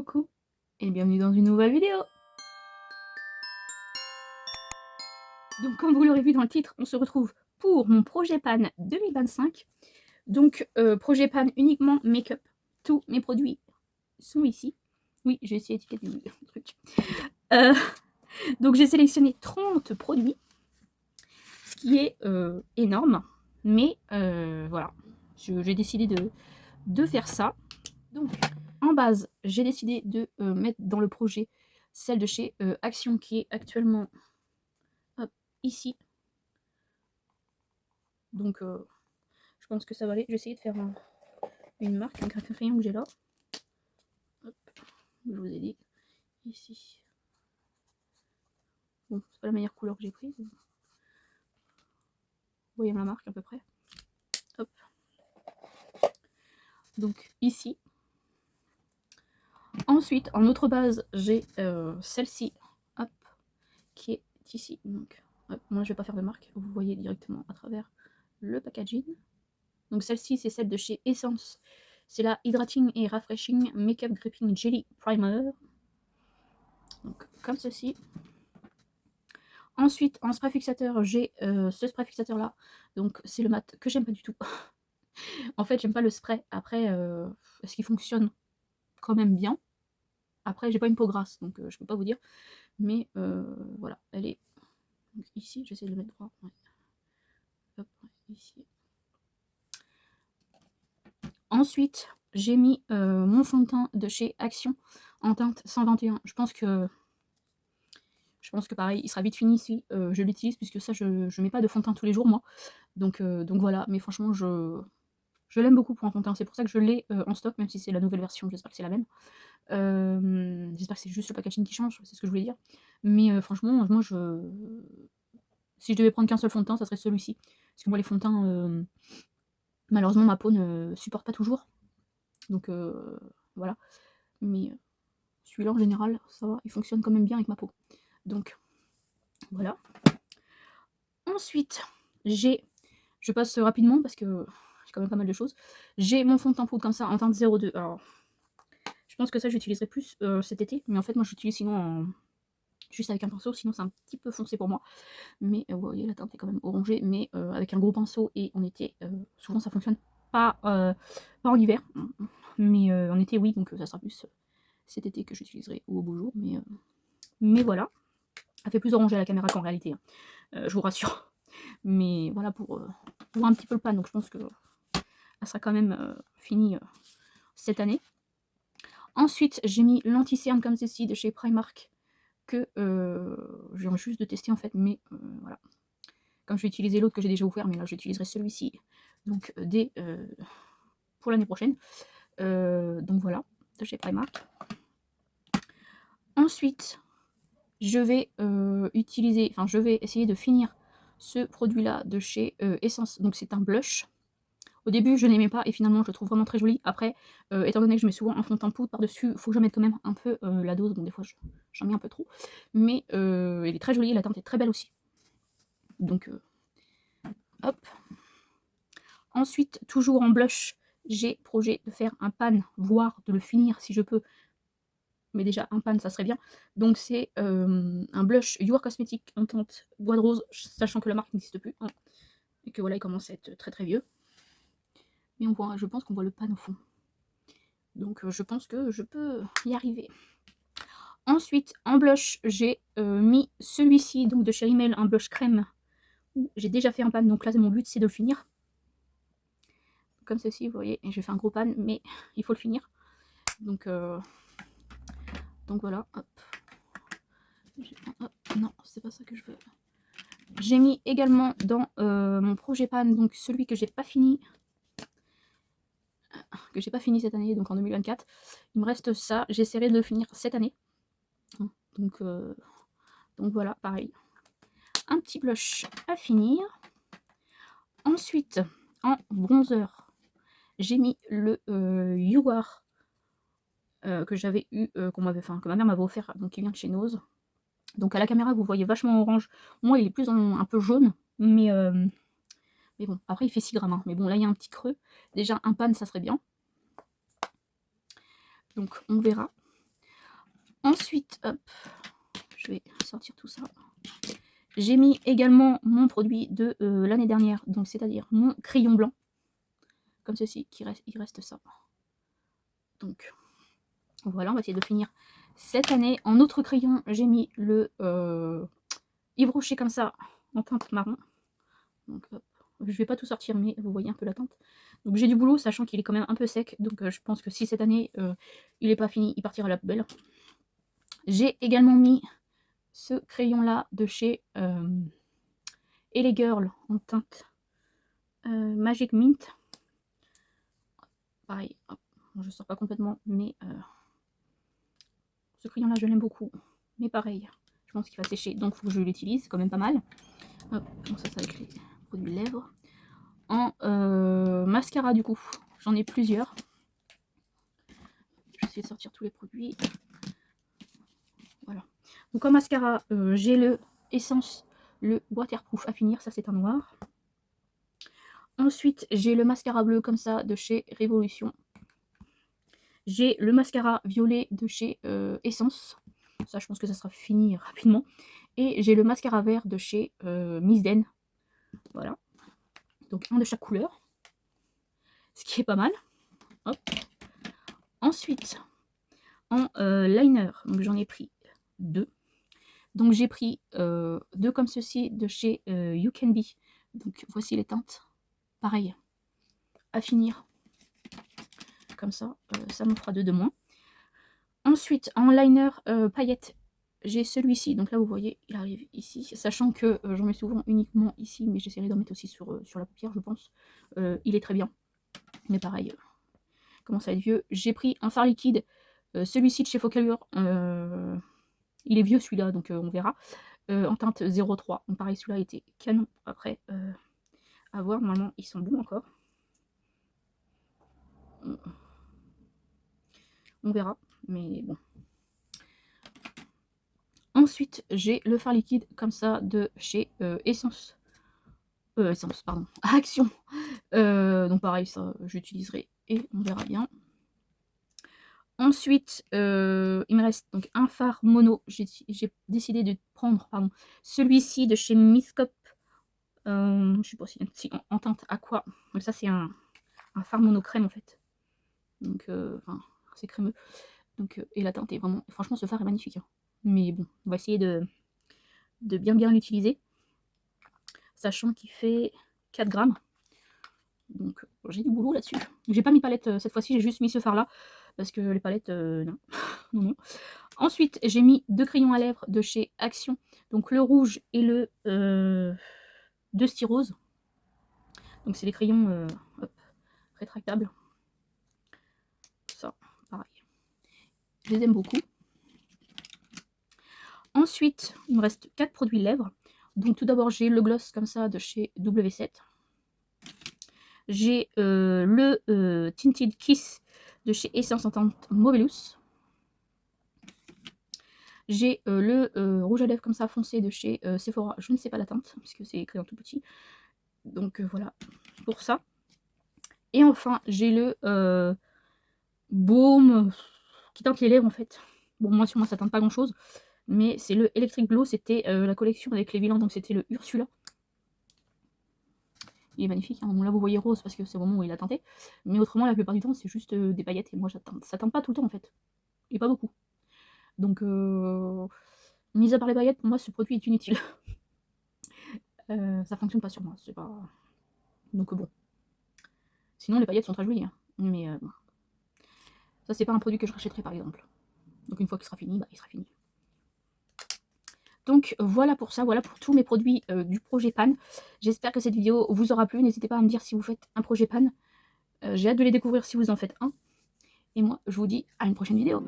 Coucou et bienvenue dans une nouvelle vidéo. Donc comme vous l'aurez vu dans le titre, on se retrouve pour mon projet pan 2025. Donc projet pan uniquement make-up. Tous mes produits sont ici. Oui, j'ai essayé d'étiqueter le truc. Donc j'ai sélectionné 30 produits, ce qui est énorme. Mais voilà, j'ai décidé de faire ça. Donc en base, j'ai décidé de mettre dans le projet celle de chez Action qui est actuellement ici. Donc je pense que ça va aller. J'ai essayé de faire une marque, un crayon que j'ai là. Hop, je vous ai dit. Ici. Bon, c'est pas la meilleure couleur que j'ai prise. Vous voyez ma marque à peu près. Hop. Donc ici. Ensuite, en autre base, j'ai celle-ci. Hop. Qui est ici. Donc, hop, moi je vais pas faire de marque. Vous voyez directement à travers le packaging. Donc celle-ci, c'est celle de chez Essence. C'est la Hydrating et Refreshing Makeup Gripping Jelly Primer. Donc comme ceci. Ensuite, en spray fixateur, j'ai ce spray fixateur là. Donc c'est le mat que j'aime pas du tout. En fait, j'aime pas le spray. Après, est-ce qu'il fonctionne quand même bien? Après, j'ai pas une peau grasse, donc je peux pas vous dire. Mais voilà, elle est donc, ici. J'essaie de le mettre droit. Ouais. Hop, ici. Ensuite, j'ai mis mon fond de teint de chez Action en teinte 121. Je pense que pareil, il sera vite fini si je l'utilise, puisque ça, je mets pas de fond de teint tous les jours, moi. Donc voilà, mais franchement, je l'aime beaucoup pour un fond de teint. C'est pour ça que je l'ai en stock, même si c'est la nouvelle version. J'espère que c'est la même. J'espère que c'est juste le packaging qui change, c'est ce que je voulais dire. Mais franchement, moi, si je devais prendre qu'un seul fond de teint, ça serait celui-ci. Parce que moi, les fonds de teint, malheureusement, ma peau ne supporte pas toujours. Donc voilà. Mais celui-là, en général, ça va, il fonctionne quand même bien avec ma peau. Donc voilà. Ensuite, je passe rapidement parce que j'ai quand même pas mal de choses. J'ai mon fond de teint poudre comme ça en teinte 02. Alors, je pense que ça, j'utiliserai plus cet été. Mais en fait, moi, j'utilise sinon juste avec un pinceau. Sinon, c'est un petit peu foncé pour moi. Mais vous voyez, la teinte est quand même orangée. Mais avec un gros pinceau et en été, souvent, ça fonctionne pas en hiver. Mais en été, oui. Donc, ça sera plus cet été que j'utiliserai ou au beau jour. Mais voilà. Ça fait plus orangé à la caméra qu'en réalité. Hein. Je vous rassure. Mais voilà, pour un petit peu le pan. Donc, je pense que elle sera quand même finie cette année. Ensuite, j'ai mis l'anti-cerne comme ceci de chez Primark que je viens juste de tester en fait, mais voilà. Comme je vais utiliser l'autre que j'ai déjà offert, mais là j'utiliserai celui-ci donc pour l'année prochaine. Donc voilà, de chez Primark. Ensuite, je vais essayer de finir ce produit-là de chez Essence. Donc c'est un blush. Au début, je n'aimais pas et finalement, je le trouve vraiment très joli. Après, étant donné que je mets souvent un fond de teint poudre par-dessus, il faut que je mette quand même un peu la dose. Bon, des fois, j'en mets un peu trop. Mais elle est très jolie, la teinte est très belle aussi. Donc, hop. Ensuite, toujours en blush, j'ai projet de faire un pan, voire de le finir si je peux. Mais déjà, un pan, ça serait bien. Donc, c'est un blush Your Cosmetics en teinte bois de rose, sachant que la marque n'existe plus. Hein, et que voilà, il commence à être très très vieux. Mais je pense qu'on voit le pan au fond. Donc je pense que je peux y arriver. Ensuite, en blush, j'ai mis celui-ci, donc de chez Rimmel, un blush crème. J'ai déjà fait un pan, donc là, mon but, c'est de le finir. Comme ceci, vous voyez, j'ai fait un gros pan, mais il faut le finir. Donc voilà, hop. Hop. Non, c'est pas ça que je veux. J'ai mis également dans mon projet pan, donc celui que j'ai pas fini. Que j'ai pas fini cette année, donc en 2024. Il me reste ça. J'essaierai de le finir cette année. Donc voilà, pareil. Un petit blush à finir. Ensuite, en bronzer, j'ai mis le You Are que j'avais eu, que ma mère m'avait offert, donc qui vient de chez Nose. Donc à la caméra, vous voyez vachement orange. Moi, il est plus un peu jaune, mais bon, après il fait 6 grammes. Hein. Mais bon, là il y a un petit creux. Déjà, un pan, ça serait bien. Donc on verra. Ensuite, hop, je vais sortir tout ça. J'ai mis également mon produit de l'année dernière, donc c'est-à-dire mon crayon blanc, comme ceci, il reste ça. Donc voilà, on va essayer de finir cette année. En autre crayon, j'ai mis le Yves Rocher comme ça, en teinte marron. Donc hop, je vais pas tout sortir, mais vous voyez un peu la teinte. Donc j'ai du boulot, sachant qu'il est quand même un peu sec, donc je pense que si cette année il n'est pas fini, il partira à la poubelle. J'ai également mis ce crayon là de chez LA Girl en teinte Magic Mint. Pareil, hop, je sors pas complètement, mais ce crayon là je l'aime beaucoup. Mais pareil, je pense qu'il va sécher, donc il faut que je l'utilise, c'est quand même pas mal. Hop, donc ça avec les produits lèvres. En mascara du coup, j'en ai plusieurs. Je vais essayer de sortir tous les produits. Voilà. Donc en mascara, j'ai le Essence, le waterproof à finir, ça c'est un noir. Ensuite, j'ai le mascara bleu comme ça de chez Révolution. J'ai le mascara violet de chez Essence. Ça, je pense que ça sera fini rapidement. Et j'ai le mascara vert de chez Miss Den. Voilà. Donc un de chaque couleur. Ce qui est pas mal. Hop. Ensuite, en liner, donc j'en ai pris 2. Donc j'ai pris 2 comme ceci de chez You Can Be. Donc voici les teintes. Pareil, à finir. Comme ça, ça m'en fera 2 de moins. Ensuite, en liner paillettes, j'ai celui-ci. Donc là, vous voyez, il arrive ici. Sachant que j'en mets souvent uniquement ici, mais j'essaierai d'en mettre aussi sur la paupière, je pense. Il est très bien. Mais pareil, commence à être vieux. J'ai pris un fard liquide. Celui-ci de chez Focallure. Il est vieux celui-là, donc on verra. En teinte 03. Donc pareil, celui-là était canon. Après, à voir. Normalement, ils sont bons encore. On verra. Mais bon. Ensuite, j'ai le fard liquide comme ça de chez Essence. Essence, pardon. Action. Donc pareil, ça j'utiliserai et on verra bien. Ensuite, il me reste donc un fard mono. J'ai décidé de prendre celui-ci de chez Miscop. Je sais pas si en teinte aqua. Donc ça c'est un fard mono crème en fait. Donc enfin, c'est crémeux. Donc, et la teinte est vraiment... Franchement ce fard est magnifique. Hein. Mais bon, on va essayer de bien l'utiliser. Sachant qu'il fait 4 grammes. Donc j'ai du boulot là-dessus. J'ai pas mis palette cette fois-ci, j'ai juste mis ce fard là. Parce que les palettes, non. non, non. Ensuite, j'ai mis 2 crayons à lèvres de chez Action. Donc le rouge et le de styrose. Donc c'est les crayons hop, rétractables. Ça, pareil. Je les aime beaucoup. Ensuite, il me reste 4 produits lèvres. Donc tout d'abord, j'ai le gloss comme ça de chez W7. J'ai le Tinted Kiss de chez Essence en teinte Movelous. J'ai le rouge à lèvres comme ça foncé de chez Sephora. Je ne sais pas la teinte, puisque c'est écrit en tout petit. Donc voilà, pour ça. Et enfin, j'ai le baume qui teinte les lèvres en fait. Bon, moi sur moi ça teinte pas grand chose. Mais c'est le Electric Glow, c'était la collection avec les vilains, donc c'était le Ursula. Il est magnifique, hein. Bon, là vous voyez rose parce que c'est au moment où il a teinté. Mais autrement, la plupart du temps, c'est juste des paillettes. Et moi, ça teinte pas tout le temps en fait. Et pas beaucoup. Donc, mis à part les paillettes, pour moi, ce produit est inutile. Ça fonctionne pas sur moi. C'est pas... Donc bon. Sinon, les paillettes sont très jolies. Hein. Mais bon. Ça, c'est pas un produit que je rachèterai par exemple. Donc une fois qu'il sera fini, bah, il sera fini. Donc voilà pour ça, voilà pour tous mes produits du projet Pan. J'espère que cette vidéo vous aura plu. N'hésitez pas à me dire si vous faites un projet Pan. J'ai hâte de les découvrir si vous en faites un. Et moi, je vous dis à une prochaine vidéo.